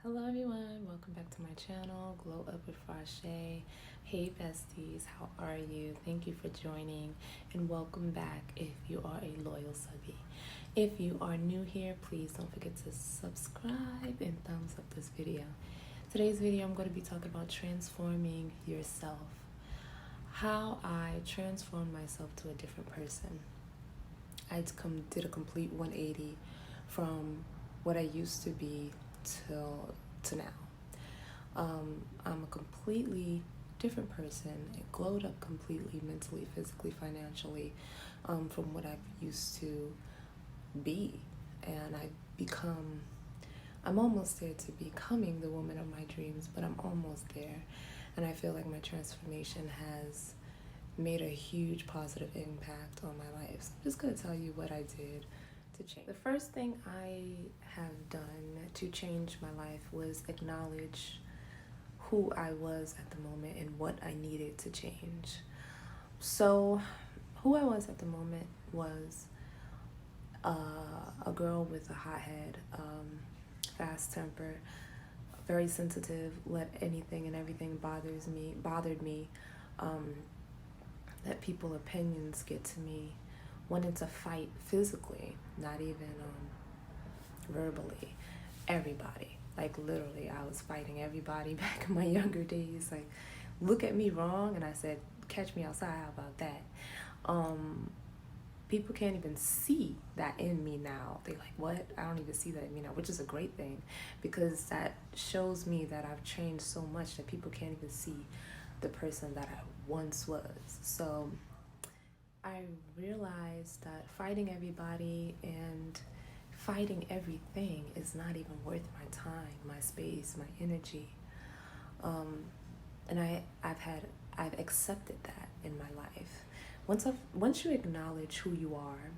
Hello everyone, welcome back to my channel, Glow Up with Rasha. Hey besties, how are you? Thank you for joining and welcome back if you are a loyal subby. If you are new here, please don't forget to subscribe and thumbs up this video. Today's video I'm going to be talking about transforming yourself. How I transformed myself to a different person. I did a complete 180 from what I used to be to now. I'm a completely different person. It glowed up completely, mentally, physically, financially, from what I used to be. And I'm almost there to becoming the woman of my dreams, but I'm almost there. And I feel like my transformation has made a huge positive impact on my life. So I'm just going to tell you what I did to change. The first thing I have done to change my life was acknowledge who I was at the moment and what I needed to change. So who I was at the moment was a girl with a hot head, fast temper, very sensitive, let anything and everything bothered me, let people's opinions get to me, wanted to fight physically, not even verbally, everybody. Like literally, I was fighting everybody back in my younger days. Like, look at me wrong, and I said, catch me outside, how about that? People can't even see that in me now. They're like, what? I don't even see that in me now, which is a great thing, because that shows me that I've changed so much that people can't even see the person that I once was. So I realized that fighting everybody and fighting everything is not even worth my time, my space, my energy. And I've accepted that in my life. Once you acknowledge who you are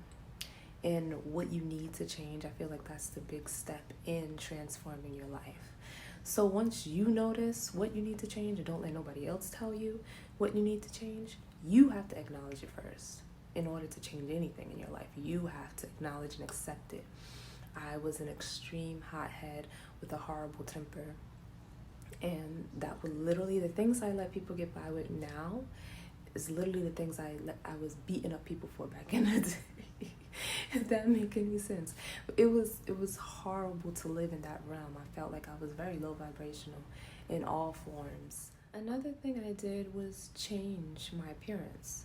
and what you need to change, I feel like that's the big step in transforming your life. So once you notice what you need to change and don't let nobody else tell you what you need to change, you have to acknowledge it first. In order to change anything in your life, you have to acknowledge and accept it. I was an extreme hothead with a horrible temper. And that would literally, the things I let people get by with now is literally the things I was beating up people for back in the day. If that make any sense. It was horrible to live in that realm. I felt like I was very low vibrational in all forms. Another thing I did was change my appearance.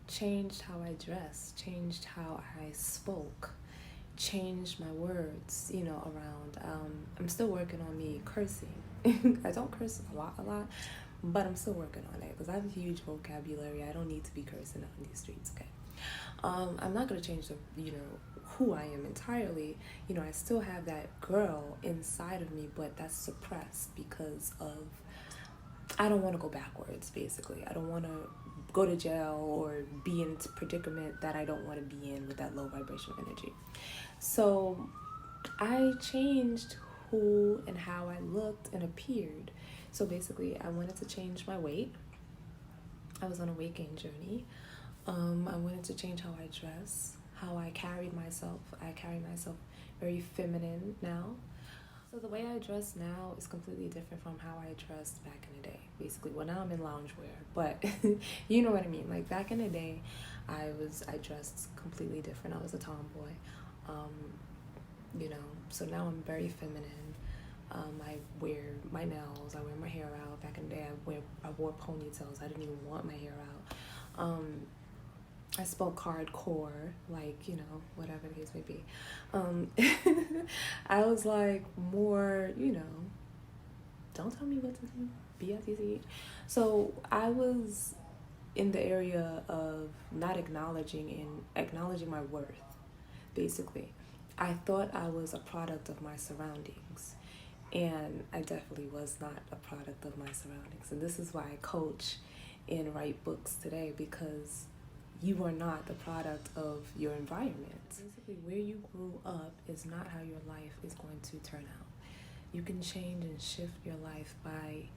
Changed how I dressed, changed how I spoke, changed my words, around. I'm still working on me cursing. I don't curse a lot, but I'm still working on it because I have a huge vocabulary. I don't need to be cursing out in these streets, okay? I'm not going to change who I am entirely. I still have that girl inside of me, but that's suppressed because of, I don't want to go backwards, basically. I don't want to go to jail or be in a predicament that I don't want to be in with that low vibrational energy. So I changed who and how I looked and appeared. So basically, I wanted to change my weight. I was on a weight gain journey. I wanted to change how I dress, how I carried myself. I carry myself very feminine now. So the way I dress now is completely different from how I dressed back in the day. Basically, well, now I'm in loungewear, but you know what I mean. Like back in the day, I dressed completely different. I was a tomboy, so now I'm very feminine. I wear my nails, I wear my hair out. Back in the day, I wore ponytails. I didn't even want my hair out. I spoke hardcore, like, whatever the case may be. I was like more, don't tell me what to do, B-I-T-C-H. So I was in the area of not acknowledging my worth, basically. I thought I was a product of my surroundings, and I definitely was not a product of my surroundings. And this is why I coach and write books today, because you are not the product of your environment. Basically, where you grew up is not how your life is going to turn out. You can change and shift your life by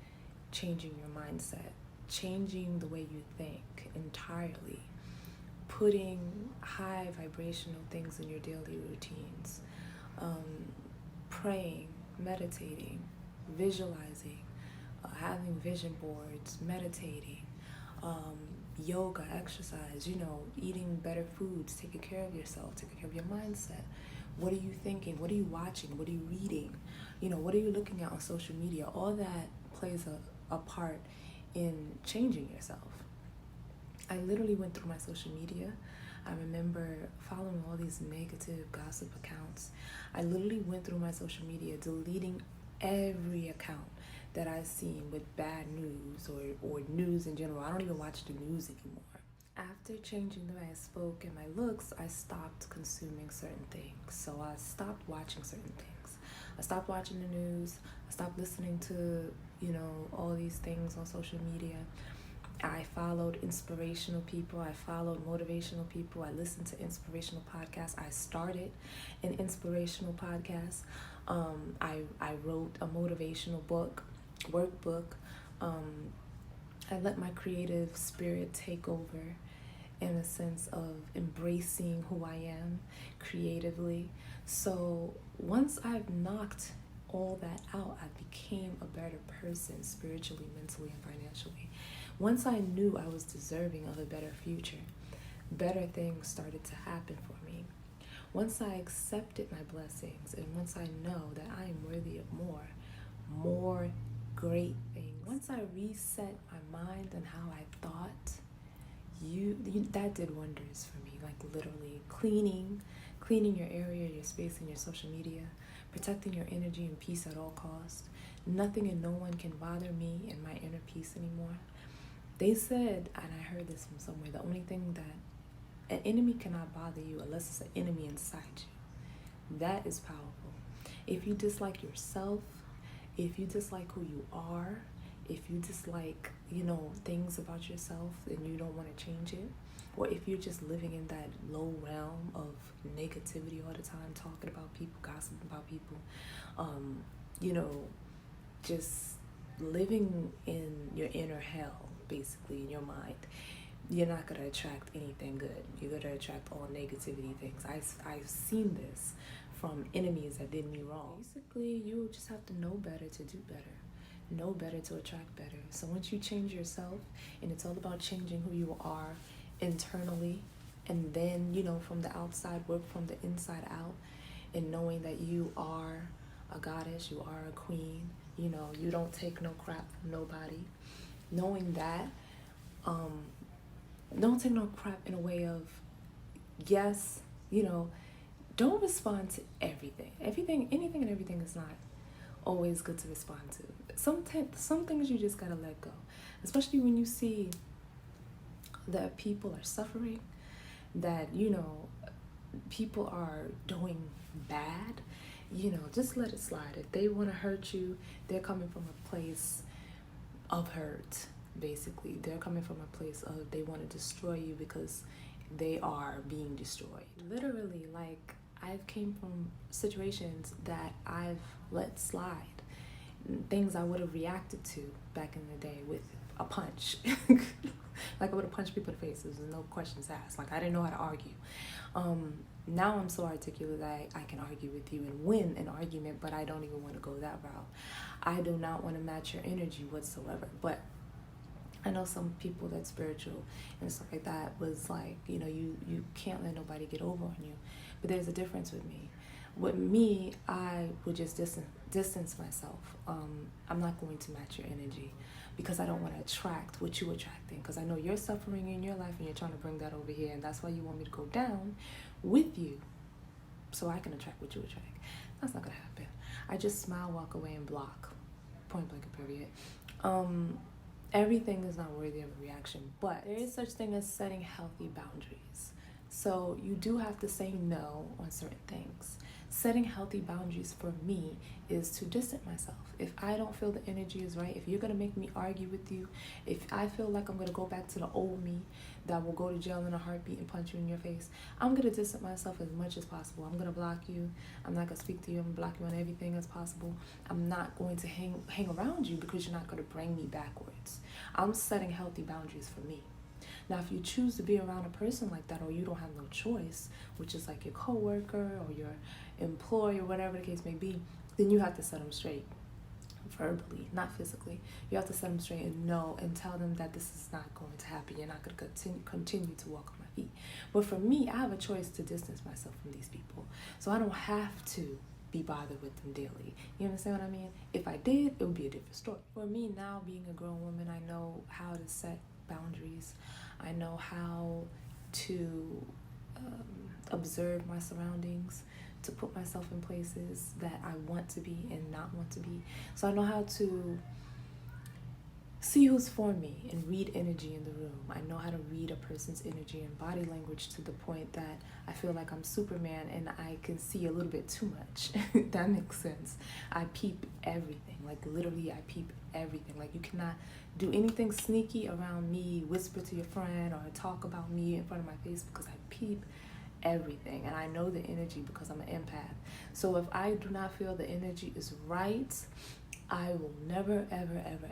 changing your mindset, changing the way you think entirely, putting high vibrational things in your daily routines, praying, meditating, visualizing, having vision boards, meditating, yoga, exercise, eating better foods, taking care of yourself, taking care of your mindset. What are you thinking? What are you watching? What are you reading? What are you looking at on social media? All that plays a part in changing yourself. I literally went through my social media. I remember following all these negative gossip accounts. I literally went through my social media, deleting every account that I seen with bad news or news in general. I don't even watch the news anymore. After changing the way I spoke and my looks, I stopped consuming certain things. So I stopped watching certain things. I stopped watching the news. I stopped listening to, all these things on social media. I followed inspirational people. I followed motivational people. I listened to inspirational podcasts. I started an inspirational podcast. I wrote a motivational workbook. I let my creative spirit take over in a sense of embracing who I am creatively. So once I've knocked all that out, I became a better person spiritually, mentally, and financially. Once I knew I was deserving of a better future, better things started to happen for me. Once I accepted my blessings, and once I know that I am worthy of more great things, once I reset my mind and how I thought, that did wonders for me. Like literally cleaning your area, your space, and your social media, protecting your energy and peace at all costs. Nothing and no one can bother me and my inner peace anymore. They said, and I heard this from somewhere, the only thing that an enemy cannot bother you unless it's an enemy inside you. That is powerful. If you dislike yourself, if you dislike who you are, if you dislike, things about yourself and you don't want to change it, or if you're just living in that low realm of negativity all the time, talking about people, gossiping about people, just living in your inner hell, basically, in your mind, you're not going to attract anything good. You're going to attract all negativity things. I've seen this from enemies that did me wrong. Basically, you just have to know better to do better. Know better to attract better. So once you change yourself, and it's all about changing who you are internally, and then, from the outside, work from the inside out, and knowing that you are a goddess, you are a queen, you don't take no crap from nobody. Knowing that, don't take no crap in a way of, yes, don't respond to everything. Anything and everything is not always good to respond to. Some things you just gotta let go, especially when you see that people are suffering, that people are doing bad. Just let it slide. If they want to hurt you, they're coming from a place of hurt. Basically, they're coming from a place of they want to destroy you because they are being destroyed. Literally, like, I've came from situations that I've let slide, things I would have reacted to back in the day with a punch. Like, I would have punched people in the face. There was no questions asked. Like, I didn't know how to argue. Now I'm so articulate that I can argue with you and win an argument, but I don't even want to go that route. I do not want to match your energy whatsoever. But I know some people that's spiritual and stuff like that was like, you can't let nobody get over on you. But there's a difference with me. With me, I would just distance myself. I'm not going to match your energy because I don't want to attract what you're attracting, because I know you're suffering in your life and you're trying to bring that over here, and that's why you want me to go down with you so I can attract what you attract. That's not going to happen. I just smile, walk away, and block. Point blank and period. Everything is not worthy of a reaction, but there is such thing as setting healthy boundaries. So you do have to say no on certain things. Setting healthy boundaries for me is to distance myself. If I don't feel the energy is right, if you're going to make me argue with you, if I feel like I'm going to go back to the old me that will go to jail in a heartbeat and punch you in your face, I'm going to distance myself as much as possible. I'm going to block you. I'm not going to speak to you. I'm going to block you on everything as possible. I'm not going to hang around you because you're not going to bring me backwards. I'm setting healthy boundaries for me. Now, if you choose to be around a person like that, or you don't have no choice, which is like your coworker or your employer, whatever the case may be, then you have to set them straight. verbally, not physically. You have to set them straight and know and tell them that this is not going to happen. You're not going to continue to walk on my feet. But for me, I have a choice to distance myself from these people. So I don't have to be bothered with them daily. You understand what I mean? If I did, it would be a different story. For me now, being a grown woman, I know how to set boundaries. I know how to observe my surroundings, to put myself in places that I want to be and not want to be. So I know how to see who's for me and read energy in the room. I know how to read a person's energy and body language to the point that I feel like I'm Superman and I can see a little bit too much. That makes sense. I peep everything. Like literally I peep everything. Like you cannot do anything sneaky around me, whisper to your friend or talk about me in front of my face, because I peep everything and I know the energy because I'm an empath. So if I do not feel the energy is right, I will never, ever, ever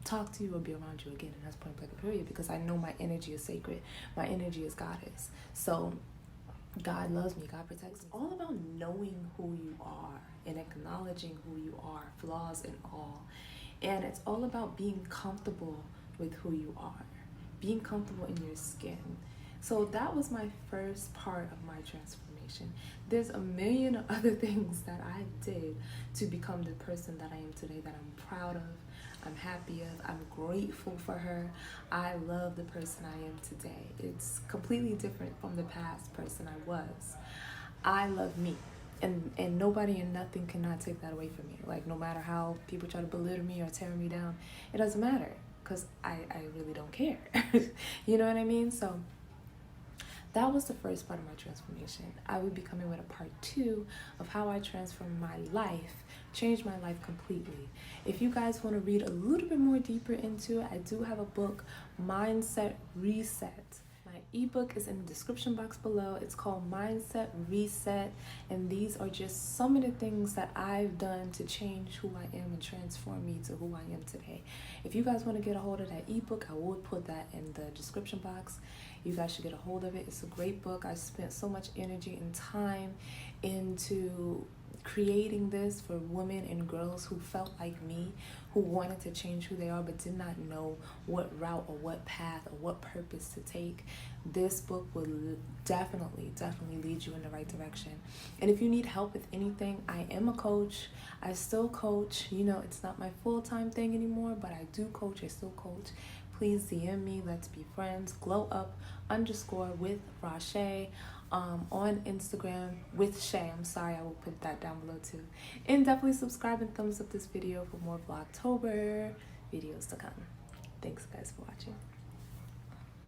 talk to you or be around you again. And that's point blank period, because I know my energy is sacred. My energy is goddess. So God loves me. God protects me. It's all about knowing who you are and acknowledging who you are, flaws and all. And it's all about being comfortable with who you are, being comfortable in your skin. So that was my first part of my transformation. There's a million other things that I did to become the person that I am today, that I'm proud of, I'm happy of, I'm grateful for her. I love the person I am today. It's completely different from the past person I was. I love me. And nobody and nothing cannot take that away from me. Like no matter how people try to belittle me or tear me down, it doesn't matter, because I really don't care. You know what I mean? So that was the first part of my transformation. I will be coming with a part 2 of how I transformed my life, changed my life completely. If you guys want to read a little bit more deeper into it, I do have a book, Mindset Reset. My ebook is in the description box below. It's called Mindset Reset, and these are just some of the things that I've done to change who I am and transform me to who I am today. If you guys want to get a hold of that ebook, I will put that in the description box. You guys should get a hold of it. It's a great book. I spent so much energy and time into creating this for women and girls who felt like me, who wanted to change who they are but did not know what route or what path or what purpose to take. This book will definitely lead you in the right direction. And if you need help with anything, I am a coach. I still coach. You know, it's not my full-time thing anymore, but I do coach. I still coach. Please DM me. Let's be friends. Glowup_ with Rasha. On Instagram with Shay. I'm sorry, I will put that down below too. And definitely subscribe and thumbs up this video for more Vlogtober videos to come. Thanks guys for watching.